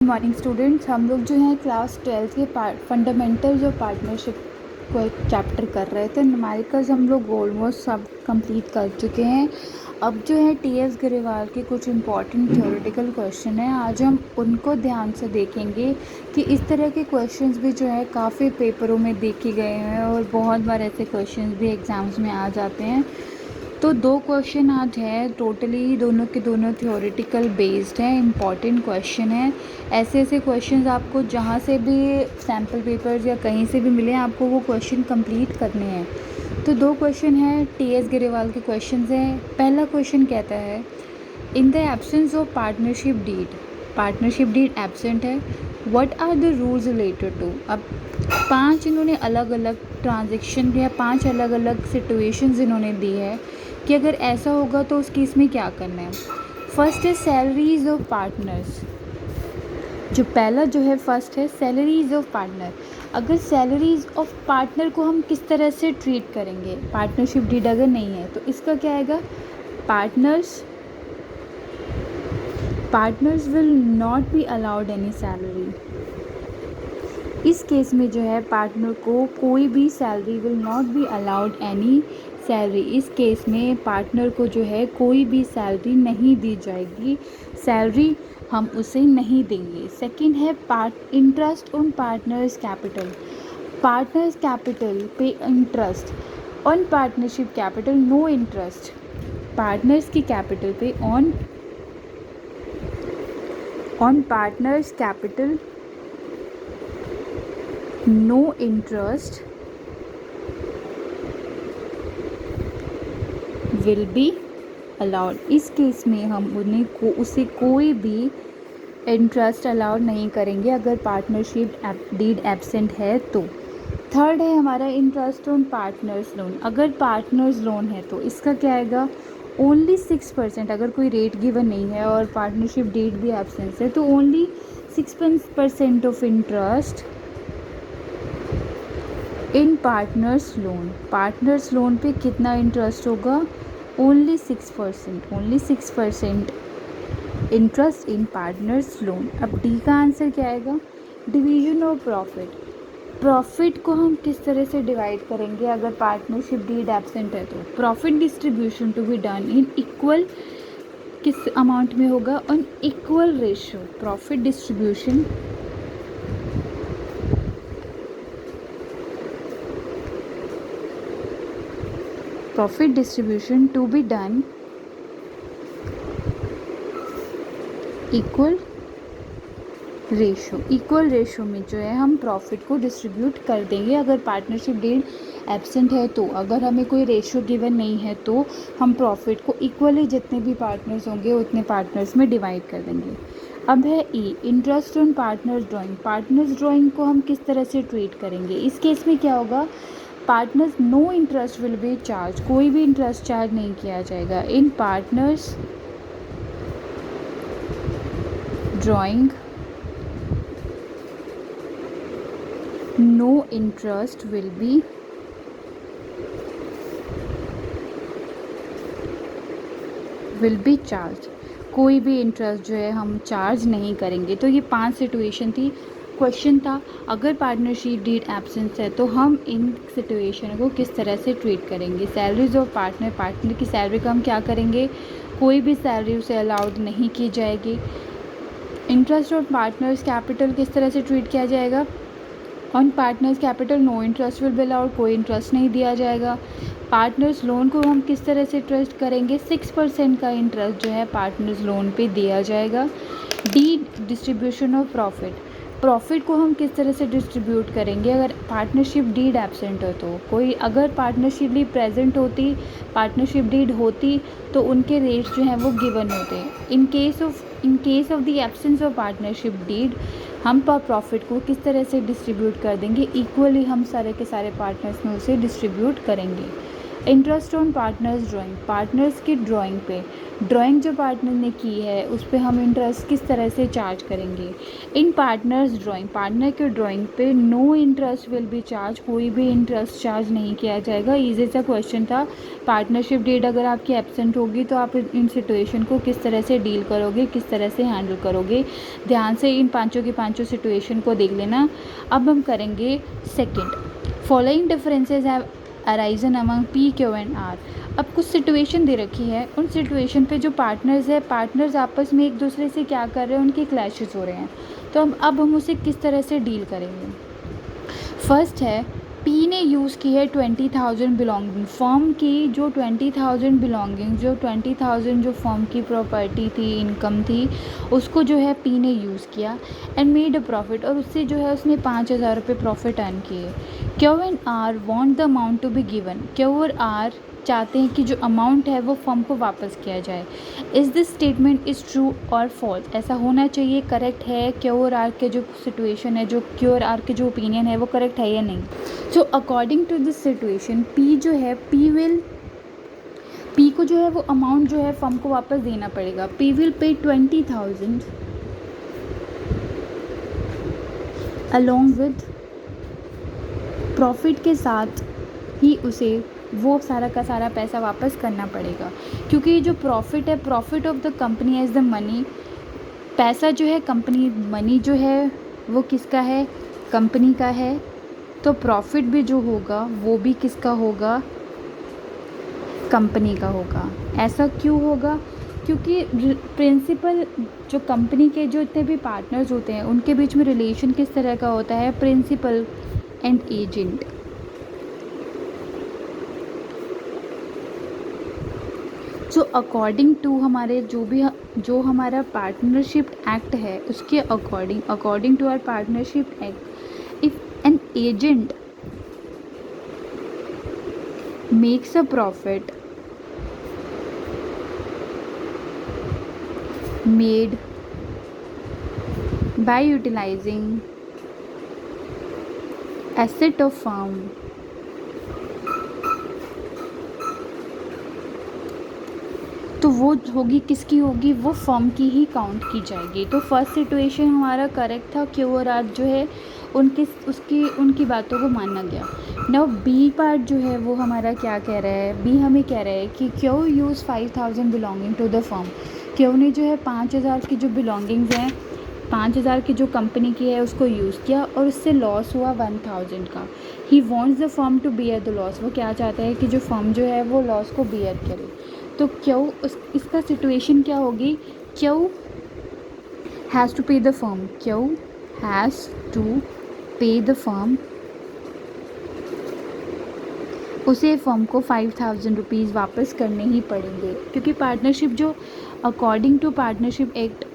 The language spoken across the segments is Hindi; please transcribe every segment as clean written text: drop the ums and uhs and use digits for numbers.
मॉर्निंग स्टूडेंट्स, हम लोग जो है क्लास 12th के फंडामेंटल्स ऑफ पार्टनरशिप को एक चैप्टर कर रहे थे। न्यूमेरिकल्स हम लोग ऑलमोस्ट सब कंप्लीट कर चुके हैं। अब जो है टीएस ग्रेवाल के कुछ इंपॉर्टेंट थ्योरेटिकल क्वेश्चन हैं, आज हम उनको ध्यान से देखेंगे कि इस तरह के क्वेश्चंस भी जो है काफ़ी पेपरों में देखे गए हैं और बहुत बार ऐसे क्वेश्चंस भी एग्ज़ाम्स में आ जाते हैं। तो 2 क्वेश्चन आज है, टोटली दोनों के दोनों थ्योरेटिकल बेस्ड हैं, इम्पॉर्टेंट क्वेश्चन है। ऐसे क्वेश्चंस आपको जहाँ से भी सैम्पल पेपर्स या कहीं से भी मिले, आपको वो क्वेश्चन कंप्लीट करने हैं। तो 2 क्वेश्चन हैं, टीएस ग्रेवाल के क्वेश्चंस हैं। पहला क्वेश्चन कहता है, in the absence of partnership deed absent है, what are the rules related to. अब 5 इन्होंने अलग अलग ट्रांजेक्शन या 5 अलग अलग सिचुएशंस इन्होंने दी है कि अगर ऐसा होगा तो उस केस में क्या करना है। फर्स्ट है सैलरीज ऑफ पार्टनर्स। जो पहला जो है फर्स्ट है सैलरीज ऑफ पार्टनर। अगर सैलरीज ऑफ पार्टनर को हम किस तरह से ट्रीट करेंगे, पार्टनरशिप डीड अगर नहीं है तो इसका क्या आएगा, partners will not be allowed any salary. इस केस में जो है पार्टनर को कोई भी salary will not be allowed any salary. इस केस में पार्टनर को जो है कोई भी सैलरी नहीं दी जाएगी, सैलरी हम उसे नहीं देंगे। सेकंड है इंटरेस्ट ऑन पार्टनर्स कैपिटल पे interest, on partnership capital no interest. Partners की कैपिटल पे on partners capital no interest will be allowed. इस केस में हम उसे कोई भी इंटरेस्ट अलाउड नहीं करेंगे अगर पार्टनरशिप डीड एब्सेंट है तो। थर्ड है हमारा इंटरेस्ट ऑन पार्टनर्स लोन। अगर पार्टनर्स लोन है तो इसका क्या आएगा, ओनली 6%। अगर कोई रेट गिवन नहीं है और पार्टनरशिप डीड भी एब्सेंस है तो only 6% of interest in partners loan पे कितना इंटरेस्ट होगा, only 6% interest in partners loan. अब डी का आंसर क्या आएगा, डिवीजन ऑफ प्रॉफिट को हम किस तरह से डिवाइड करेंगे अगर पार्टनरशिप डीड एब्सेंट है तो। Profit distribution to be done in equal, किस अमाउंट में होगा, on equal ratio. Profit distribution to be done equal ratio में जो है हम प्रॉफिट को डिस्ट्रीब्यूट कर देंगे अगर पार्टनरशिप डीड एब्सेंट है तो। अगर हमें कोई रेशियो गिवन नहीं है तो हम प्रॉफिट को इक्वली जितने भी पार्टनर्स होंगे उतने पार्टनर्स में डिवाइड कर देंगे। अब है ई, इंटरेस्ट ऑन पार्टनर्स ड्राइंग को हम किस तरह से ट्रीट करेंगे। इस केस में क्या होगा, partners no interest will be charge, कोई भी इंटरेस्ट चार्ज नहीं किया जाएगा। In partners drawing no interest will be charge, कोई भी इंटरेस्ट जो है हम चार्ज नहीं करेंगे। तो ये 5 सिचुएशन थी। क्वेश्चन था अगर पार्टनरशिप डीड एब्सेंस है तो हम इन सिचुएशन को किस तरह से ट्रीट करेंगे। सैलरीज ऑफ पार्टनर की सैलरी का हम क्या करेंगे, कोई भी सैलरी उसे अलाउड नहीं की जाएगी। इंटरेस्ट ऑन पार्टनर्स कैपिटल किस तरह से ट्रीट किया जाएगा, on partners capital no interest will be allowed, कोई इंटरेस्ट नहीं दिया जाएगा। पार्टनर्स लोन को हम किस तरह से ट्रस्ट करेंगे, 6% का इंटरेस्ट जो है पार्टनर्स लोन पे दिया जाएगा। डी, डिस्ट्रीब्यूशन ऑफ प्रॉफिट को हम किस तरह से डिस्ट्रीब्यूट करेंगे अगर पार्टनरशिप डीड एब्सेंट हो तो। कोई अगर पार्टनरशिप डीड प्रेजेंट होती, पार्टनरशिप डीड होती तो उनके रेट्स जो हैं वो गिवन होते। In case of the absence of partnership deed हम प्रॉफिट को किस तरह से डिस्ट्रीब्यूट कर देंगे, इक्वली हम सारे के सारे पार्टनर्स में उसे डिस्ट्रीब्यूट करेंगे। Interest on partners drawing, partners की ड्राइंग पे, ड्राइंग जो पार्टनर ने की है उस पे हम इंटरेस्ट किस तरह से चार्ज करेंगे। इन पार्टनर्स ड्राइंग, पार्टनर के ड्राइंग पे no interest will be charge, कोई भी इंटरेस्ट चार्ज नहीं किया जाएगा। ईजी सा क्वेश्चन था। पार्टनरशिप डेट अगर आपकी एब्सेंट होगी तो आप इन सिचुएशन को किस तरह से डील करोगे, किस तरह से हैंडल करोगे। ध्यान से इन पांचों की पांचों सिचुएशन को देख लेना। अब हम करेंगे second. Following differences have arisen among P, Q and R. अब कुछ सिचुएशन दे रखी है, उन सिचुएशन पे जो पार्टनर्स है, पार्टनर्स आपस में एक दूसरे से क्या कर रहे हैं, उनके क्लैशेस हो रहे हैं। तो अब हम उसे किस तरह से डील करेंगे। फर्स्ट है, पी ने यूज़ की है 20,000 बिलोंगिंग, फर्म की जो 20,000 बिलोंगिंग, जो 20,000 जो फर्म की प्रॉपर्टी थी, इनकम थी, उसको जो है पी ने यूज़ किया एंड मेड अ प्रॉफिट, और उससे जो है उसने 5,000 रुपये प्रॉफिट अर्न किए। Q and R want the amount to be given, Q और आर चाहते हैं कि जो अमाउंट है वो फर्म को वापस किया जाए। Is this statement is true और फॉल्स, ऐसा होना चाहिए, करेक्ट है। क्यू और आर के जो सिचुएशन है, जो क्यू और आर के जो ओपिनियन है वो करेक्ट है या नहीं। So according to this situation, P जो है, पी को जो है वो अमाउंट जो है फर्म को वापस देना पड़ेगा। P will pay 20,000 along with profit के साथ ही उसे वो सारा का सारा पैसा वापस करना पड़ेगा, क्योंकि ये जो प्रॉफिट है, profit of the company as the money, पैसा जो है कंपनी, मनी जो है वो किसका है, कंपनी का है। तो प्रॉफिट भी जो होगा वो भी किसका होगा, कंपनी का होगा। ऐसा क्यों होगा, क्योंकि प्रिंसिपल जो कंपनी के जो इतने भी पार्टनर्स होते हैं उनके बीच में रिलेशन किस तरह का होता है, प्रिंसिपल एंड एजेंट। जो अकॉर्डिंग टू हमारे जो हमारा पार्टनरशिप एक्ट है उसके according to our partnership act, if an agent makes a profit made by utilizing asset of firm, तो वो होगी किसकी होगी, वो फर्म की ही काउंट की जाएगी। तो फर्स्ट सिचुएशन हमारा करेक्ट था, क्यू और आर जो है उनकी बातों को माना गया। नाउ बी पार्ट जो है वो हमारा क्या कह रहा है, बी हमें कह रहा है कि Q use 5,000 belonging to the firm, Q ने जो है 5,000 की जो बिलोंगिंग्स हैं, 5,000 की जो कंपनी की है उसको यूज़ किया और उससे लॉस हुआ 1,000 का। He wants the firm to bear the loss, वो क्या चाहता है कि जो फर्म जो है वो लॉस को बियर करे। तो क्यू इसका सिचुएशन क्या होगी, Q has to pay the firm, Q has to pay the firm, उसे फर्म को 5,000 रुपीज़ वापस करने ही पड़ेंगे, क्योंकि पार्टनरशिप जो according to partnership act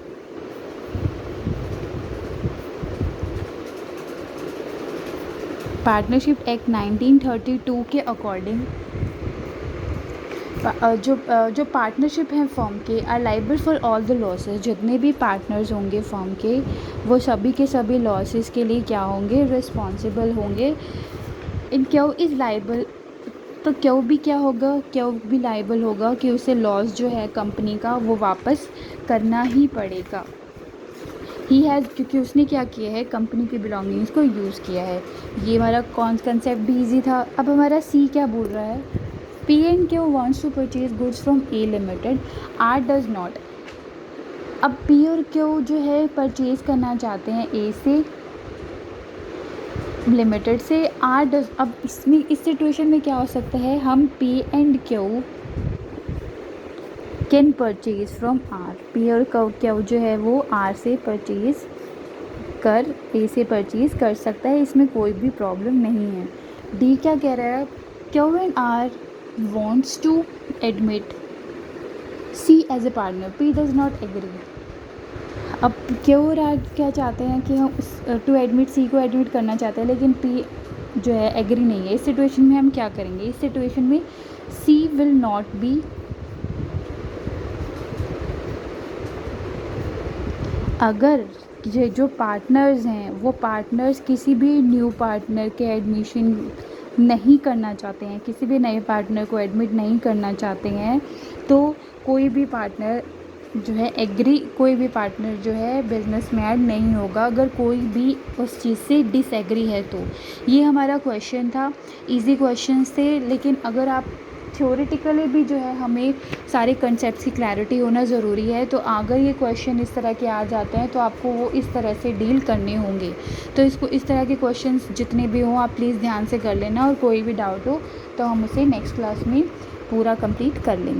partnership act 1932 के अकॉर्डिंग जो पार्टनरशिप हैं फर्म के are liable for all the losses, जितने भी पार्टनर्स होंगे फर्म के वो सभी के सभी लॉसेस के लिए क्या होंगे, रिस्पॉन्सिबल होंगे। इन क्यू इज़ लाइबल, तो क्यू भी क्या होगा, क्यू भी लाइबल होगा कि उसे लॉस जो है कंपनी का वो वापस करना ही पड़ेगा। ही हैज़, क्योंकि उसने क्या किया है, कंपनी की बिलोंगिंग्स को यूज़ किया है। ये हमारा कंसेप्ट भी ईजी था। अब हमारा सी क्या बोल रहा है, P and Q wants to purchase goods from A limited, R does not. अब पी और क्यू जो है परचेज करना चाहते हैं ए से, लिमिटेड से, आर डज। अब इसमें इस सिचुएशन में क्या हो सकता है, हम P and Q can purchase from R, P और क्यू जो है वो आर से परचेज कर ए से परचेज कर सकता है, इसमें कोई भी प्रॉब्लम नहीं है। डी क्या कह रहा है, Q and R wants to admit C as a partner, P does not agree। अब क्यू और आर क्या चाहते हैं कि हम टू एडमिट सी को एडमिट करना चाहते हैं, लेकिन पी जो है एग्री नहीं है। इस सिचुएशन में हम क्या करेंगे, इस सिचुएशन में सी विल नॉट बी, अगर ये जो पार्टनर्स हैं वो पार्टनर्स किसी भी न्यू पार्टनर के एडमिशन नहीं करना चाहते हैं, किसी भी नए पार्टनर को एडमिट नहीं करना चाहते हैं, तो कोई भी पार्टनर जो है बिज़नेस में ऐड नहीं होगा, अगर कोई भी उस चीज़ से डिसएग्री है तो। ये हमारा क्वेश्चन था, इजी क्वेश्चंस थे, लेकिन अगर आप थ्योरेटिकली भी जो है हमें सारे कंसेप्ट्स की क्लैरिटी होना ज़रूरी है, तो अगर ये क्वेश्चन इस तरह के आ जाते हैं तो आपको वो इस तरह से डील करने होंगे। तो इसको इस तरह के क्वेश्चंस जितने भी हों आप प्लीज़ ध्यान से कर लेना, और कोई भी डाउट हो तो हम उसे नेक्स्ट क्लास में पूरा कंप्लीट कर लेंगे।